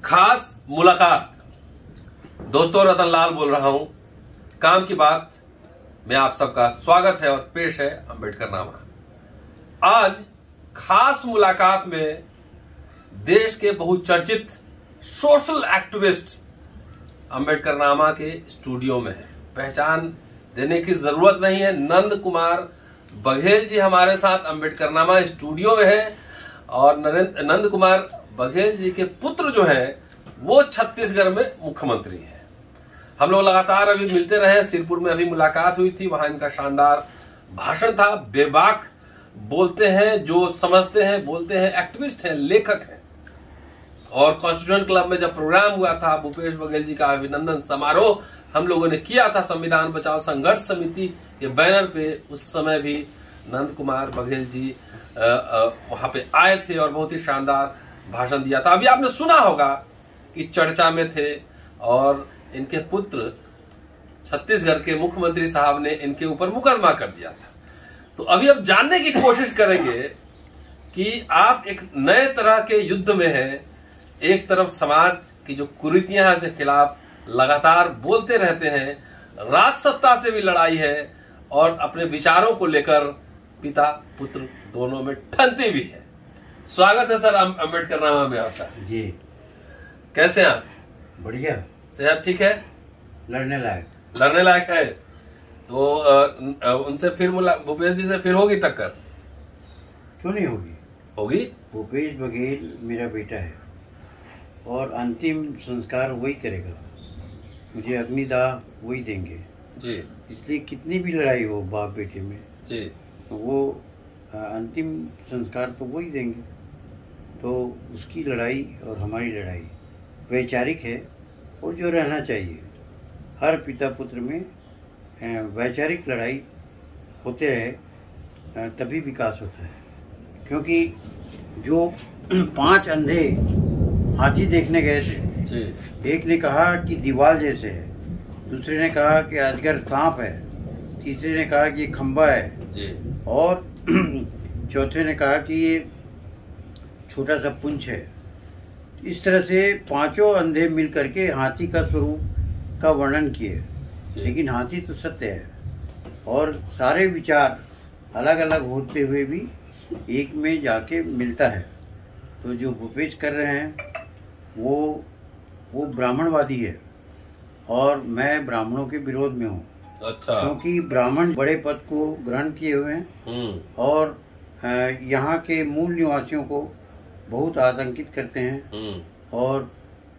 खास मुलाकात। दोस्तों, रतन लाल बोल रहा हूं। काम की बात में आप सबका स्वागत है और पेश है अंबेडकर नामा। आज खास मुलाकात में देश के बहुचर्चित सोशल एक्टिविस्ट अंबेडकर नामा के स्टूडियो में है। पहचान देने की जरूरत नहीं है। नंद कुमार बघेल जी हमारे साथ अंबेडकर नामा स्टूडियो में है और नंद कुमार बघेल जी के पुत्र जो हैं वो छत्तीसगढ़ में मुख्यमंत्री हैं। हम लोग लगातार अभी मिलते रहे। सिरपुर में अभी मुलाकात हुई थी, वहां इनका शानदार भाषण था। बेबाक बोलते हैं, जो समझते हैं बोलते हैं, एक्टिविस्ट हैं, लेखक हैं। और कॉन्स्टिट्यूशन क्लब में जब प्रोग्राम हुआ था, भूपेश बघेल जी का अभिनंदन समारोह हम लोगों ने किया था संविधान बचाओ संघर्ष समिति के बैनर पे। उस समय भी नंद कुमार बघेल जी वहां पे आए थे और बहुत ही शानदार भाषण दिया था। अभी आपने सुना होगा कि चर्चा में थे और इनके पुत्र छत्तीसगढ़ के मुख्यमंत्री साहब ने इनके ऊपर मुकदमा कर दिया था। तो अभी अब जानने की कोशिश करेंगे कि आप एक नए तरह के युद्ध में हैं। एक तरफ समाज की जो कुरीतियां हैं उसके खिलाफ लगातार बोलते रहते हैं, राज सत्ता से भी लड़ाई है और अपने विचारों को लेकर पिता पुत्र दोनों में ठनती भी है। स्वागत है सर अंबेडकर नामा में आपका। जी, कैसे हैं आप? बढ़िया। सेहत ठीक है? लड़ने लायक है। तो उनसे फिर भूपेश जी से फिर होगी टक्कर? क्यों नहीं होगी? भूपेश बघेल मेरा बेटा है और अंतिम संस्कार वही करेगा। मुझे अग्निदाह वही देंगे जी। इसलिए कितनी भी लड़ाई हो बाप बेटे में जी, तो वो अंतिम संस्कार तो वही देंगे। तो उसकी लड़ाई और हमारी लड़ाई वैचारिक है और जो रहना चाहिए हर पिता पुत्र में वैचारिक लड़ाई होते रहे तभी विकास होता है। क्योंकि जो 5 अंधे हाथी देखने गए थे जी। एक ने कहा कि दीवार जैसे है, दूसरे ने कहा कि अजगर सांप है, तीसरे ने कहा कि ये खंबा है जी। और चौथे ने कहा कि ये छोटा सा पुंछ है। इस तरह से 5 अंधे मिल करके हाथी का स्वरूप का वर्णन किए। लेकिन हाथी तो सत्य है और सारे विचार अलग अलग होते हुए भी एक में जाके मिलता है। तो जो भूपेश कर रहे हैं वो ब्राह्मणवादी है और मैं ब्राह्मणों के विरोध में हूँ। अच्छा। क्योंकि ब्राह्मण बड़े पद को ग्रहण किए हुए हैं और यहाँ के मूल निवासियों को बहुत आतंकित करते हैं और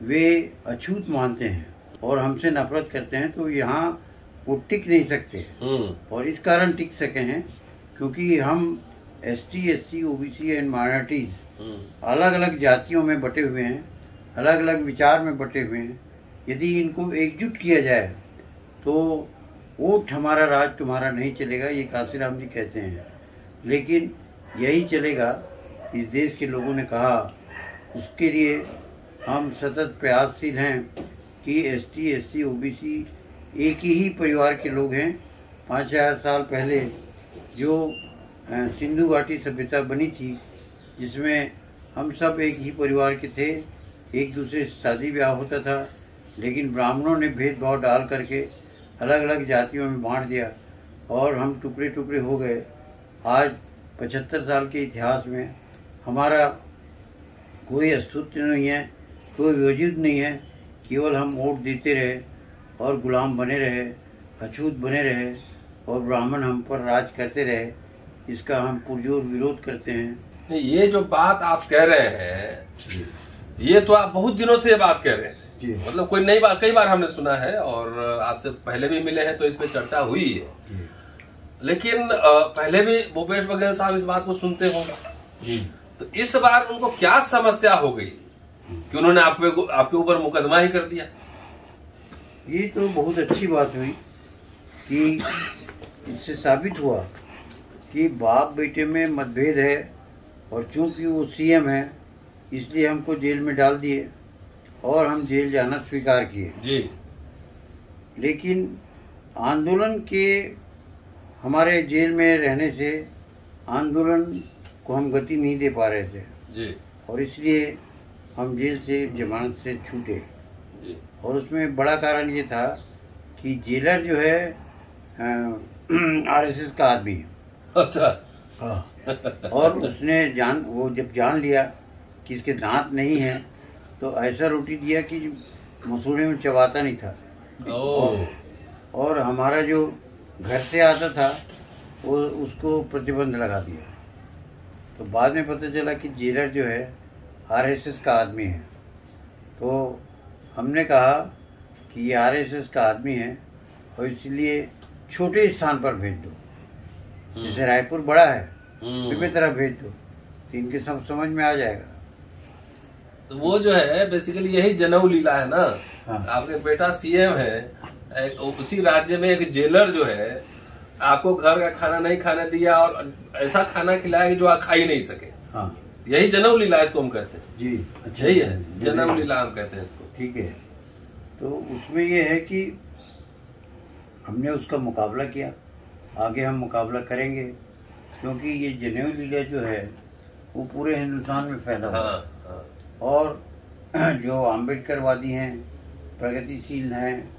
वे अछूत मानते हैं और हमसे नफरत करते हैं। तो यहाँ वो टिक नहीं सकते और इस कारण टिक सके हैं क्योंकि हम ST, SC, OBC and minorities अलग अलग जातियों में बटे हुए हैं, अलग अलग विचार में बटे हुए हैं। यदि इनको एकजुट किया जाए तो वोट हमारा राज तुम्हारा नहीं चलेगा, ये काशीराम जी कहते हैं। लेकिन यही चलेगा, इस देश के लोगों ने कहा। उसके लिए हम सतत प्रयासशील हैं कि ST, SC, OBC एक ही परिवार के लोग हैं। 5000 साल पहले जो सिंधु घाटी सभ्यता बनी थी जिसमें हम सब एक ही परिवार के थे, एक दूसरे से शादी ब्याह होता था, लेकिन ब्राह्मणों ने भेदभाव डाल करके अलग अलग जातियों में बांट दिया और हम टुकड़े टुकड़े हो गए। आज 75 साल के इतिहास में हमारा कोई अस्तित्व नहीं है, कोई वजूद नहीं है। केवल हम वोट देते रहे और गुलाम बने रहे, अछूत बने रहे और ब्राह्मण हम पर राज करते रहे। इसका हम पुरजोर विरोध करते हैं। ये जो बात आप कह रहे हैं ये तो आप बहुत दिनों से ये बात कह रहे थे। मतलब कोई नई बात, कई बार हमने सुना है और आपसे पहले भी मिले हैं तो इस पे चर्चा हुई है। लेकिन पहले भी भूपेश बघेल साहब इस बात को सुनते होंगे। तो इस बार उनको क्या समस्या हो गई कि उन्होंने आपके ऊपर मुकदमा ही कर दिया? ये तो बहुत अच्छी बात हुई कि इससे साबित हुआ कि बाप बेटे में मतभेद है और चूंकि वो CM है इसलिए हमको जेल में डाल दिए और हम जेल जाना स्वीकार किए जी। लेकिन आंदोलन के हमारे जेल में रहने से आंदोलन को हम गति नहीं दे पा रहे थे जी। और इसलिए हम जेल से जमानत से छूटे। और उसमें बड़ा कारण ये था कि जेलर जो है आरएसएस का आदमी है। अच्छा। हाँ। और उसने वो जब जान लिया कि इसके दांत नहीं हैं तो ऐसा रोटी दिया कि मसूड़े में चबाता नहीं था। और हमारा जो घर से आता था वो उसको प्रतिबंध लगा दिया। तो बाद में पता चला कि जेलर जो है आरएसएस का आदमी है। तो हमने कहा कि ये आरएसएस का आदमी है और इसलिए छोटे स्थान पर भेज दो, जैसे रायपुर बड़ा है उसमें तरह भेज दो, तो इनके सब समझ में आ जाएगा। तो वो जो है बेसिकली यही जनेऊ लीला है ना। हाँ। आपके बेटा सीएम है, उसी राज्य में एक जेलर जो है आपको घर का खाना नहीं खाने दिया और ऐसा खाना खिलाया कि जो आप खा ही नहीं सके। हाँ। यही जनेऊ लीला इसको हम कहते हैं जी। अच्छा, यही है जनेऊ लीला हम कहते हैं इसको। ठीक है। तो उसमें ये है कि हमने उसका मुकाबला किया, आगे हम मुकाबला करेंगे, क्योंकि ये जनेऊ लीला जो है वो पूरे हिंदुस्तान में फैला हुआ है। हाँ। और जो अम्बेडकरवादी हैं, प्रगतिशील हैं,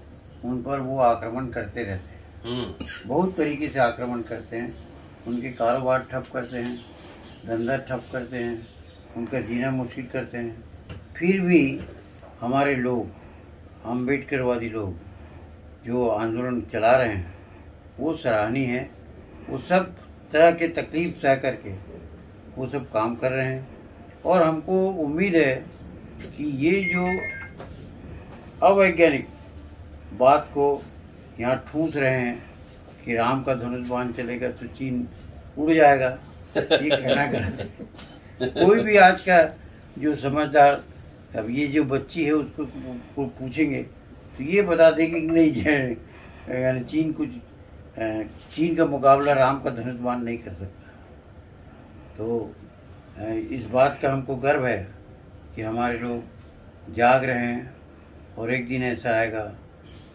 उन पर वो आक्रमण करते रहते हैं। बहुत तरीके से आक्रमण करते हैं, उनके कारोबार ठप करते हैं, धंधा ठप करते हैं, उनका जीना मुश्किल करते हैं। फिर भी हमारे लोग, अम्बेडकरवादी लोग जो आंदोलन चला रहे हैं वो सराहनीय है। वो सब तरह के तकलीफ सह करके वो सब काम कर रहे हैं। और हमको उम्मीद है कि ये जो अवैज्ञानिक बात को यहाँ ठूंस रहे हैं कि राम का धनुष बाण चलेगा तो चीन उड़ जाएगा, ये कहना गलत है। कोई भी आज का जो समझदार, अब ये जो बच्ची है उसको पूछेंगे तो ये बता देगी कि नहीं, यानी चीन का मुकाबला राम का धनुष बाण नहीं कर सकता। तो इस बात का हमको गर्व है कि हमारे लोग जाग रहे हैं और एक दिन ऐसा आएगा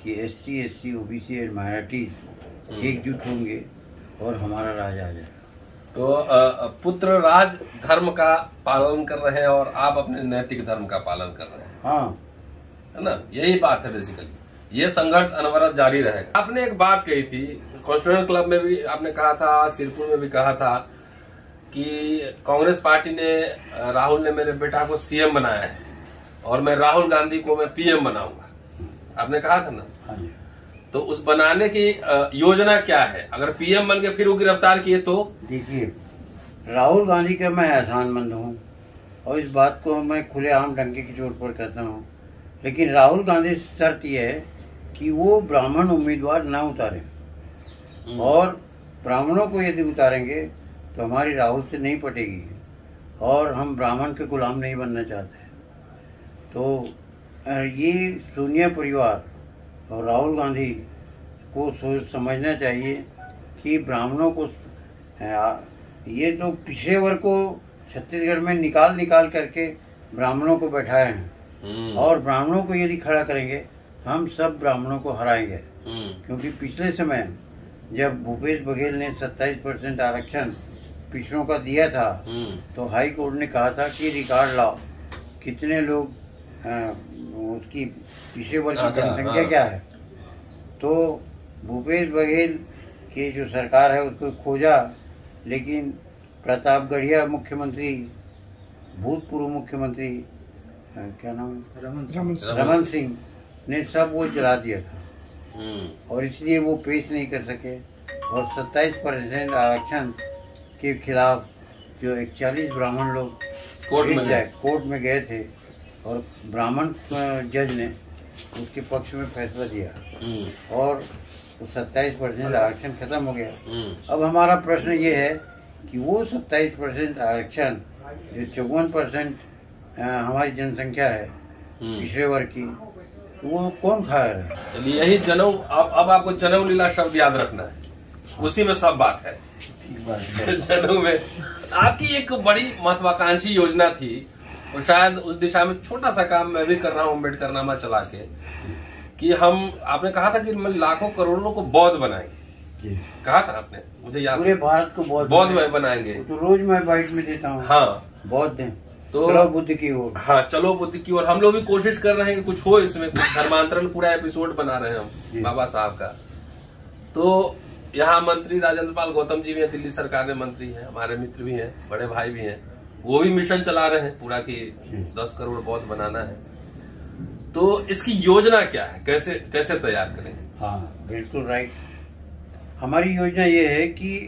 कि ST, SC, OBC and minorities एकजुट होंगे और हमारा राज आ जाएगा। तो पुत्र राज धर्म का पालन कर रहे हैं और आप अपने नैतिक धर्म का पालन कर रहे हैं। हाँ, है ना, यही बात है बेसिकली। ये संघर्ष अनवरत जारी रहेगा। आपने एक बात कही थी, कॉन्स्टिट्यूशन क्लब में भी आपने कहा था, सिरपुर में भी कहा था कि कांग्रेस पार्टी ने, राहुल ने मेरे बेटा को सीएम बनाया है और मैं राहुल गांधी को मैं पीएम बनाऊंगा, आपने कहा था ना। हाँ जी। तो उस बनाने की योजना क्या है? अगर पीएम बन के फिर वो गिरफ्तार किए तो? देखिए, राहुल गांधी का मैं एहसानमंद हूँ और इस बात को मैं खुलेआम डंके की चोट पर कहता हूँ, लेकिन राहुल गांधी से शर्त यह है कि वो ब्राह्मण उम्मीदवार न उतारें। और ब्राह्मणों को यदि उतारेंगे तो हमारी राहुल से नहीं पटेगी और हम ब्राह्मण के गुलाम नहीं बनना चाहते। तो ये सोनिया परिवार और राहुल गांधी को समझना चाहिए कि ब्राह्मणों को, ये तो पिछड़े वर्ग को छत्तीसगढ़ में निकाल करके ब्राह्मणों को बैठाए हैं और ब्राह्मणों को यदि खड़ा करेंगे हम सब ब्राह्मणों को हराएंगे। क्योंकि पिछले समय जब भूपेश बघेल ने 27% आरक्षण पिछड़ों का दिया था तो हाई कोर्ट ने कहा था कि रिकॉर्ड लाओ कितने लोग, उसकी पिछड़े वर्ग की जनसंख्या क्या है। तो भूपेश बघेल की जो सरकार है उसको खोजा, लेकिन प्रतापगढ़िया मुख्यमंत्री, भूतपूर्व मुख्यमंत्री क्या नाम है, रमन सिंह ने सब वो जला दिया था और इसलिए वो पेश नहीं कर सके। और 27% आरक्षण के खिलाफ जो 41 ब्राह्मण लोग कोर्ट में गए थे और ब्राह्मण जज ने उसके पक्ष में फैसला दिया और 27% आरक्षण खत्म हो गया। अब हमारा प्रश्न ये है कि वो 27% आरक्षण जो 54% हमारी जनसंख्या है पिछड़े वर्ग की, तो वो कौन खा रहा है? चलिए, यही जनेऊ, अब आपको जनेऊ लीला शब्द याद रखना है, उसी में सब बात है। जनेऊ में आपकी एक बड़ी महत्वाकांक्षी योजना थी और शायद उस दिशा में छोटा सा काम मैं भी कर रहा हूँ अम्बेडकरनामा चला के, कि आपने कहा था कि लाखों करोड़ों को बौद्ध बनाएंगे। कहा था आपने, मुझे याद, पूरे भारत को बौद्ध बनाएंगे। तो रोज मैं बाइट में देता हूँ। हाँ, बौद्ध हैं। तो चलो बुद्ध की ओर। हाँ, चलो बुद्ध की ओर। हम लोग भी कोशिश कर रहे हैं कि कुछ हो इसमें, कुछ धर्मांतरण पूरा एपिसोड बना रहे हैं हम बाबा साहब का। तो यहाँ मंत्री राजेंद्र पाल गौतम जी भी हैं, दिल्ली सरकार में मंत्री हैं, हमारे मित्र भी हैं, बड़े भाई भी हैं, वो भी मिशन चला रहे हैं पूरा कि 10 करोड़ बौद्ध बनाना है। तो इसकी योजना क्या है, कैसे कैसे तैयार करेंगे? हाँ बिल्कुल राइट। हमारी योजना ये है कि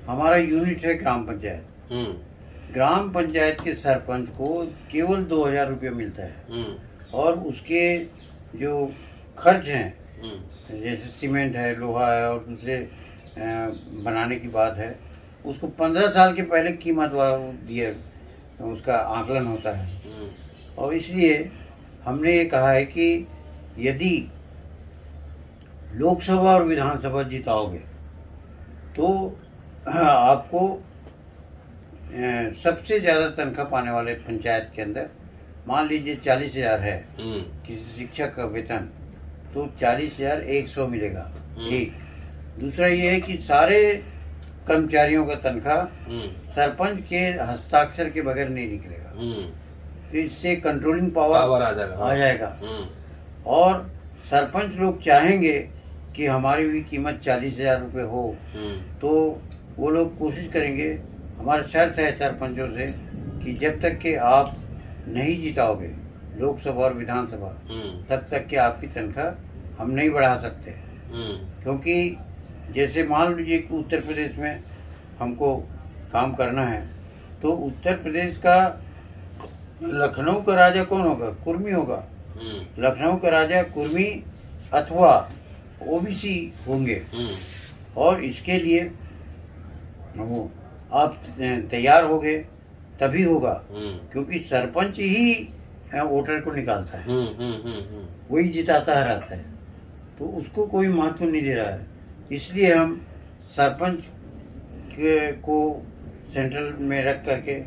हमारा यूनिट है ग्राम पंचायत। ग्राम पंचायत के सरपंच को केवल 2000 रुपये मिलता है और उसके जो खर्च हैं जैसे सीमेंट है, लोहा है और दूसरे बनाने की बात है, उसको 15 साल के पहले कीमत दिए उसका आकलन होता है। और इसलिए हमने ये कहा है कि यदि लोकसभा और विधानसभा जिताओगे तो आपको सबसे ज्यादा तनख्वाह पाने वाले पंचायत के अंदर मान लीजिए 40,000 है किसी शिक्षक का वेतन, तो 40,100 मिलेगा। एक दूसरा ये है कि सारे कर्मचारियों का तनख्वाह सरपंच के हस्ताक्षर के बगैर नहीं निकलेगा, तो इससे कंट्रोलिंग पावर आ जाएगा। और सरपंच लोग चाहेंगे कि हमारी भी कीमत 40,000 रुपये हो, तो वो लोग कोशिश करेंगे। हमारा शर्त है सरपंचों से कि जब तक कि आप नहीं जिताओगे लोकसभा और विधानसभा, तब तक कि आपकी तनख्वाह हम नहीं बढ़ा सकते। क्योंकि जैसे मान लीजिए कि उत्तर प्रदेश में हमको काम करना है, तो उत्तर प्रदेश का लखनऊ का राजा कौन होगा? कुर्मी होगा। लखनऊ का राजा कुर्मी अथवा ओबीसी होंगे। और इसके लिए वो आप तैयार हो गए तभी होगा, क्योंकि सरपंच ही वोटर को निकालता है, वही जिताता रहता है, तो उसको कोई महत्व नहीं दे रहा है। इसलिए हम सरपंच को सेंट्रल में रख करके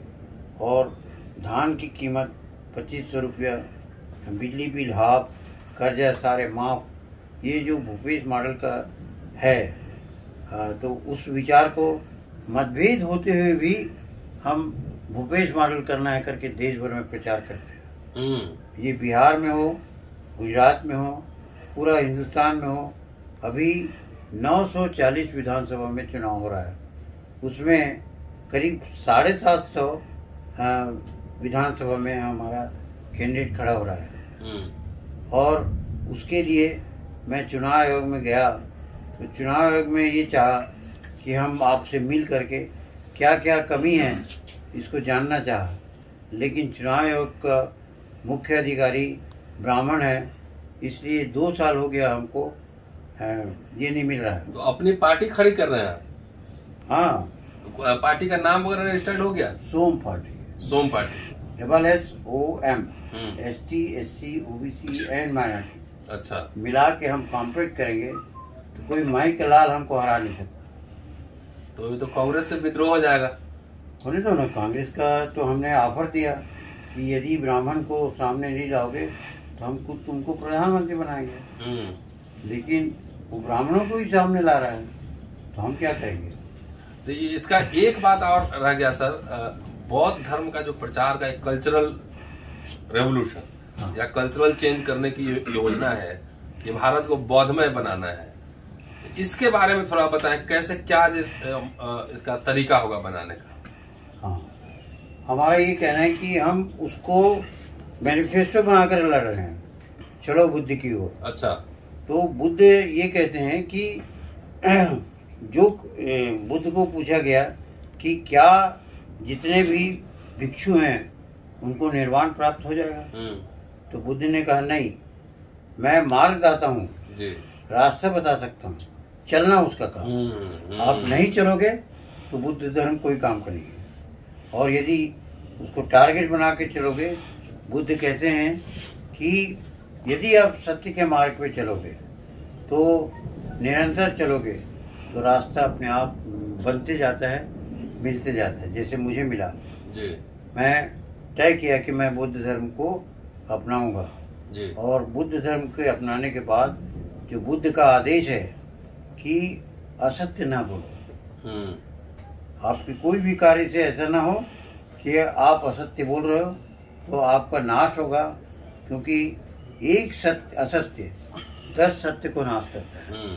और धान की कीमत 2500 रुपया, बिजली बिल हाफ, कर्जा सारे माफ, ये जो भूपेश मॉडल का है, तो उस विचार को मतभेद होते हुए भी हम भूपेश मॉडल करना है करके देश भर में प्रचार करते हैं। ये बिहार में हो, गुजरात में हो, पूरा हिंदुस्तान में हो। अभी 940 विधानसभा में चुनाव हो रहा है, उसमें करीब 750 विधानसभा में हमारा कैंडिडेट खड़ा हो रहा है। और उसके लिए मैं चुनाव आयोग में गया, तो चुनाव आयोग में ये चाहा कि हम आपसे मिल करके क्या क्या कमी है इसको जानना चाहा, लेकिन चुनाव आयोग का मुख्य अधिकारी ब्राह्मण है, इसलिए 2 साल हो गया हमको ये नहीं मिल रहा है। तो अपनी पार्टी खड़ी कर रहे हैं? हाँ। तो पार्टी का नाम वगैरह रजिस्टर्ड हो गया? सोम पार्टी। सोम party, SSOM, ST SC OBC and minority. अच्छा, मिला के हम कॉम्पीट करेंगे, तो कोई माई का लाल हमको हरा नहीं सकता। तो अभी तो कांग्रेस से विद्रोह हो जाएगा। होने दो ना, कांग्रेस का तो हमने ऑफर दिया कि यदि ब्राह्मण को सामने नहीं लाओगे तो हम तुमको प्रधानमंत्री बनाएंगे, लेकिन वो ब्राह्मणों को ही सामने ला रहा है, तो हम क्या करेंगे? तो ये इसका एक बात और रह गया सर, बौद्ध धर्म का जो प्रचार का एक कल्चरल रेवोल्यूशन या कल्चरल चेंज करने की योजना है कि भारत को बौद्धमय बनाना है, इसके बारे में थोड़ा बताएं, कैसे क्या इसका तरीका होगा बनाने का? हाँ, हमारा ये कहना है कि हम उसको मैनिफेस्टो बनाकर लड़ रहे हैं, चलो बुद्ध की ओर। अच्छा, तो बुद्ध ये कहते हैं कि जो बुद्ध को पूछा गया कि क्या जितने भी भिक्षु हैं उनको निर्वाण प्राप्त हो जाएगा, तो बुद्ध ने कहा नहीं, मैं मार्गदाता हूँ, रास्ता बता सकता हूँ, चलना उसका काम। आप नहीं चलोगे तो बुद्ध धर्म कोई काम का नहीं है। और यदि उसको टारगेट बना के चलोगे, बुद्ध कहते हैं कि यदि आप सत्य के मार्ग पे चलोगे, तो निरंतर चलोगे, तो रास्ता अपने आप बनते जाता है, मिलते जाता है। जैसे मुझे मिला जी, मैं तय किया कि मैं बुद्ध धर्म को अपनाऊंगा, और बुद्ध धर्म के अपनाने के बाद जो बुद्ध का आदेश है कि असत्य ना बोलो, आपके कोई भी कार्य से ऐसा ना हो कि आप असत्य बोल रहे हो तो आपका नाश होगा, क्योंकि एक सत्य असत्य 10 सत्य को नाश करता है।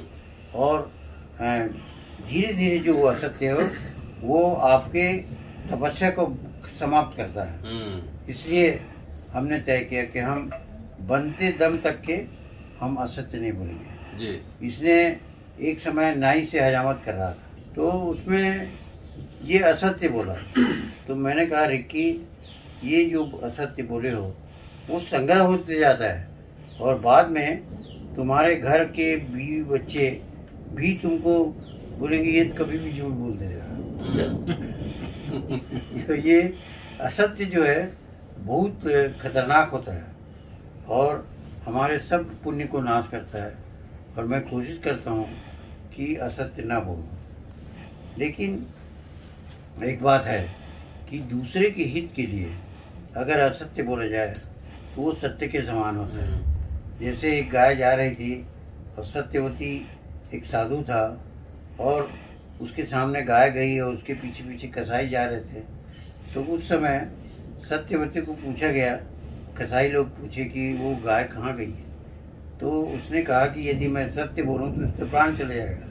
और धीरे धीरे जो वो असत्य है वो आपके तपस्या को समाप्त करता है। इसलिए हमने तय किया कि हम बनते दम तक के हम असत्य नहीं बोलेंगे जी। इसने एक समय नाई से हजामत कर रहा था, तो उसमें ये असत्य बोला, तो मैंने कहा रिक्की ये जो असत्य बोले हो वो संग्रह होते जाता है, और बाद में तुम्हारे घर के बीवी बच्चे भी तुमको बोलेंगे ये कभी भी झूठ बोल देगा। तो ये असत्य जो है बहुत खतरनाक होता है और हमारे सब पुण्य को नाश करता है, और मैं कोशिश करता हूँ कि असत्य ना बोलूं। लेकिन एक बात है कि दूसरे के हित के लिए अगर असत्य बोला जाए तो वो सत्य के समान होता है। जैसे एक गाय जा रही थी और सत्यवती एक साधु था और उसके सामने गाय गई और उसके पीछे पीछे कसाई जा रहे थे, तो उस समय सत्यवती को पूछा गया, कसाई लोग पूछे कि वो गाय कहाँ गई, तो उसने कहा कि यदि मैं सत्य बोलूं तो उसका प्राण चले जाएगा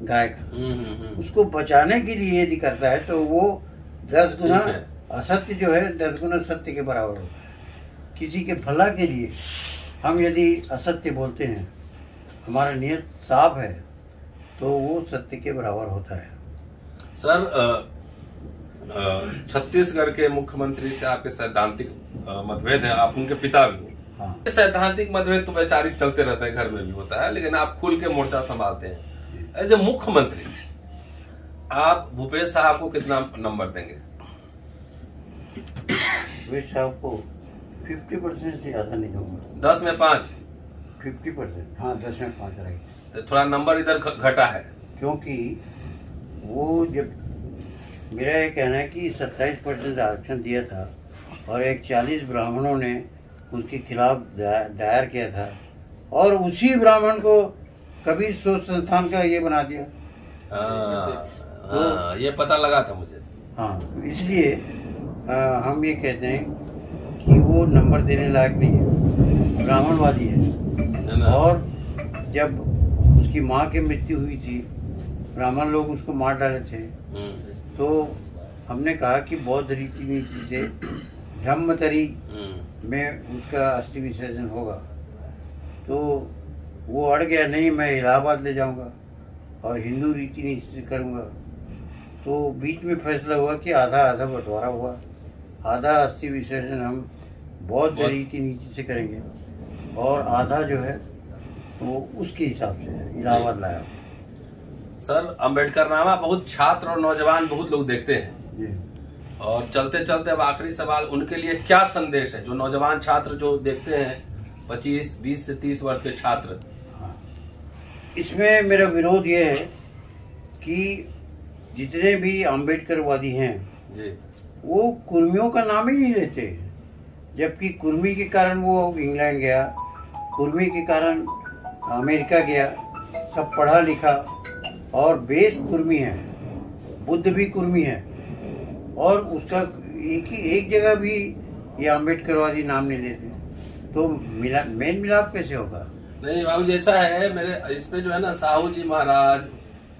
गाय का। उसको बचाने के लिए यदि करता है तो वो 10 गुना असत्य जो है 10 गुना सत्य के बराबर होता है। किसी के भला के लिए हम यदि असत्य बोलते हैं, हमारा नियत साफ है, तो वो सत्य के बराबर होता है। सर छत्तीसगढ़ के मुख्यमंत्री से आपके सैद्धांतिक मतभेद है, आप उनके पिता भी हैं। हाँ। सैद्धांतिक मतभेद तो वैचारिक चलते रहते हैं, घर में भी होता है, लेकिन आप खुल के मोर्चा संभालते हैं। एज ए मुख्यमंत्री आप भूपेश साहब को कितना नंबर देंगे? भूपेश साहब को 50% से ज्यादा नहीं दूंगा। 10 में 5? 50%, हाँ 10 में 5 रहेगी। तो थोड़ा नंबर इधर घटा है, क्योंकि वो जब मेरा ये कहना है कि 27% आरक्षण दिया था और एक 40 ब्राह्मणों ने उसके खिलाफ दायर किया था, और उसी ब्राह्मण को कबीर सोच संस्थान का ये बना दिया। तो ये पता लगा था मुझे। हाँ, इसलिए हम ये कहते हैं कि वो नंबर देने लायक नहीं है, ब्राह्मणवादी है। और जब उसकी माँ की मृत्यु हुई थी, ब्राह्मण लोग उसको मार डाले थे, तो हमने कहा कि बौद्ध रीति नीति से धम्मतरी में उसका अस्थि विसर्जन होगा, तो वो अड़ गया, नहीं मैं इलाहाबाद ले जाऊंगा और हिंदू रीति नीति से करूंगा। तो बीच में फैसला हुआ कि आधा आधा बंटवारा हुआ, आधा अस्थि विसर्जन हम बौद्ध रीति नीति से करेंगे और आधा जो है वो उसके हिसाब से इलाहाबाद लाया। सर अम्बेडकर नामा बहुत छात्र और नौजवान बहुत लोग देखते हैं जी। और चलते चलते अब आखिरी सवाल, उनके लिए क्या संदेश है जो नौजवान छात्र जो देखते हैं, 25, 20 से 30 वर्ष के छात्र? हाँ, इसमें मेरा विरोध ये है कि जितने भी अम्बेडकरवादी हैं जी, वो कुर्मियों का नाम ही नहीं लेते, जबकि कुर्मी के कारण वो इंग्लैंड गया, कुर्मी के कारण अमेरिका गया, सब पढ़ा लिखा और बेस कुर्मी है, बुद्ध भी कुर्मी है, और उसका एक जगह भी ये अम्बेडकरवादी नाम नहीं लेते, तो मेल मिलाप कैसे होगा? नहीं बाबू, जैसा है मेरे इस पे जो है ना, साहू जी महाराज,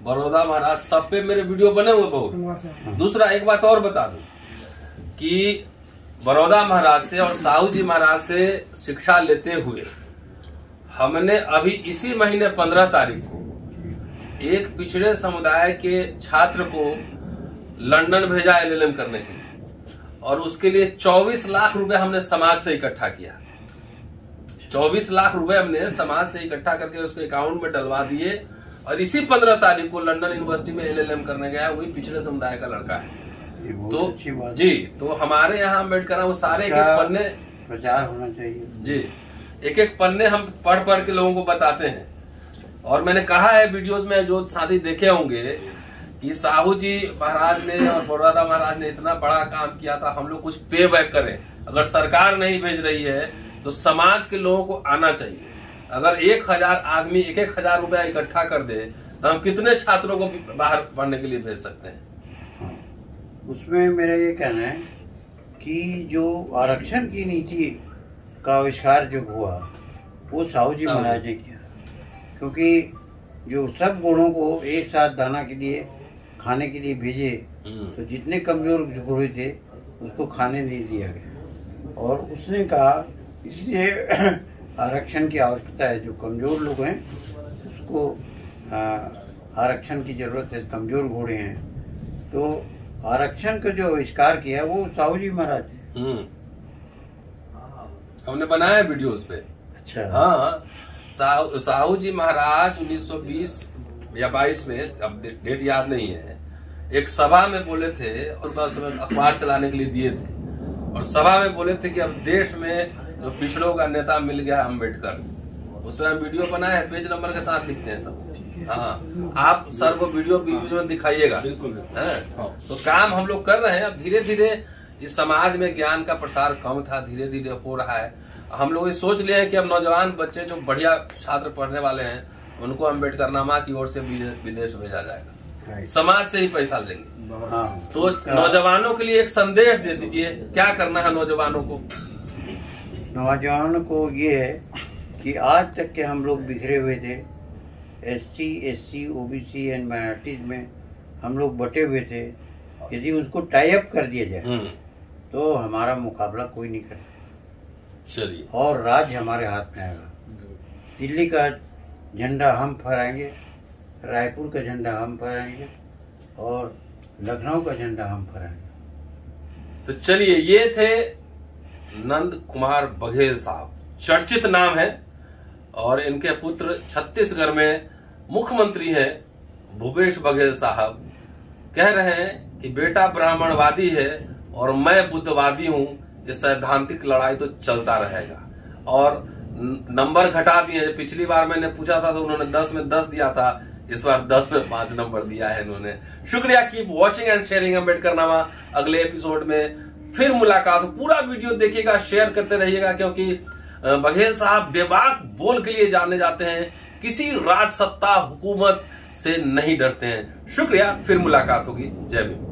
बड़ौदा महाराज, सब पे मेरे वीडियो बने हुए बहुत। दूसरा एक बात और बता दूं कि बड़ौदा महाराज से और साहू जी महाराज से शिक्षा लेते हुए हमने अभी इसी महीने 15 तारीख को एक पिछड़े समुदाय के छात्र को लंदन भेजा LLM करने के लिए, और उसके लिए 24 लाख रुपए हमने समाज से इकट्ठा किया। 24 लाख रुपए हमने समाज से इकट्ठा करके उसके अकाउंट में डलवा दिए, और इसी 15 तारीख को लंदन यूनिवर्सिटी में LLM करने गया, वही पिछड़े समुदाय का लड़का है। तो जी, तो हमारे यहाँ अम्बेडकर वो सारे एक एक पन्ने प्रचार होना चाहिए जी, एक एक पन्ने हम पढ़ पढ़ के लोगों को बताते हैं। और मैंने कहा है वीडियोस में, जो साथी देखे होंगे, कि साहू जी महाराज ने और बड़ौदा महाराज ने इतना बड़ा काम किया था, हम लोग कुछ पे बैक करें। अगर सरकार नहीं भेज रही है तो समाज के लोगों को आना चाहिए। अगर 1000 आदमी 1000 रुपया इकट्ठा कर दे तो हम कितने छात्रों को बाहर पढ़ने के लिए भेज सकते हैं? उसमें मेरा ये कहना है कि जो आरक्षण की नीति का आविष्कार जो हुआ वो साहू जी महाराज ने किया, क्योंकि जो सब गुणों को एक साथ दाना के लिए खाने के लिए भेजे तो जितने कमजोर घोड़े थे उसको खाने नहीं दिया गया, और उसने कहा इसलिए आरक्षण की आवश्यकता है। जो कमजोर लोग हैं उसको आरक्षण की जरूरत है, कमजोर घोड़े हैं, तो आरक्षण का जो आविष्कार किया वो साहू जी महाराज थे। हमने बनाया वीडियो उस पे। अच्छा। हाँ, साहू जी महाराज 1920 या 22 में, अब डेट याद नहीं है, एक सभा में बोले थे, और बस अखबार चलाने के लिए दिए थे, और सभा में बोले थे कि अब देश में जो पिछड़ों का नेता मिल गया अम्बेडकर। उसमें हम वीडियो बनाए हैं, पेज नंबर के साथ लिखते हैं सब। हाँ, आप सर को वीडियो बीच में दिखाइएगा। बिल्कुल। तो काम हम लोग कर रहे हैं। अब धीरे धीरे इस समाज में ज्ञान का प्रसार कम था, धीरे धीरे हो रहा है। हम लोग ये सोच लिए हैं कि अब नौजवान बच्चे जो बढ़िया छात्र पढ़ने वाले हैं उनको अम्बेडकरनामा की ओर से विदेश भेजा जाएगा, समाज से ही पैसा लेंगे। तो नौजवानों के लिए एक संदेश दे दीजिए, क्या करना है नौजवानों को? नौजवानों को ये है कि आज तक के हम लोग बिखरे हुए थे, SC, SC, OBC and minorities में हम लोग बटे हुए थे। यदि उसको टाई अप कर दिया जाए तो हमारा मुकाबला कोई नहीं कर सकता। चलिए, और राज्य हमारे हाथ में आएगा। दिल्ली का झंडा हम फहराएंगे, रायपुर का झंडा हम फहराएंगे, और लखनऊ का झंडा हम फहराएंगे। तो चलिए, ये थे नंद कुमार बघेल साहब, चर्चित नाम है, और इनके पुत्र छत्तीसगढ़ में मुख्यमंत्री हैं भूपेश बघेल साहब। कह रहे हैं कि बेटा ब्राह्मणवादी है और मैं बुद्धवादी हूं, ये सैद्धांतिक लड़ाई तो चलता रहेगा। और नंबर घटा दिए। पिछली बार मैंने पूछा था तो उन्होंने 10 में 10 दिया था, इस बार 10 में 5 नंबर दिया है इन्होंने। शुक्रिया। Keep watching and sharing Ambedkarnama. अगले एपिसोड में फिर मुलाकात। पूरा वीडियो देखिएगा, शेयर करते रहिएगा, क्योंकि बघेल साहब बेबाक बोल के लिए जाने जाते हैं, किसी राज सत्ता हुकूमत से नहीं डरते हैं। शुक्रिया, फिर मुलाकात होगी। जय भीम।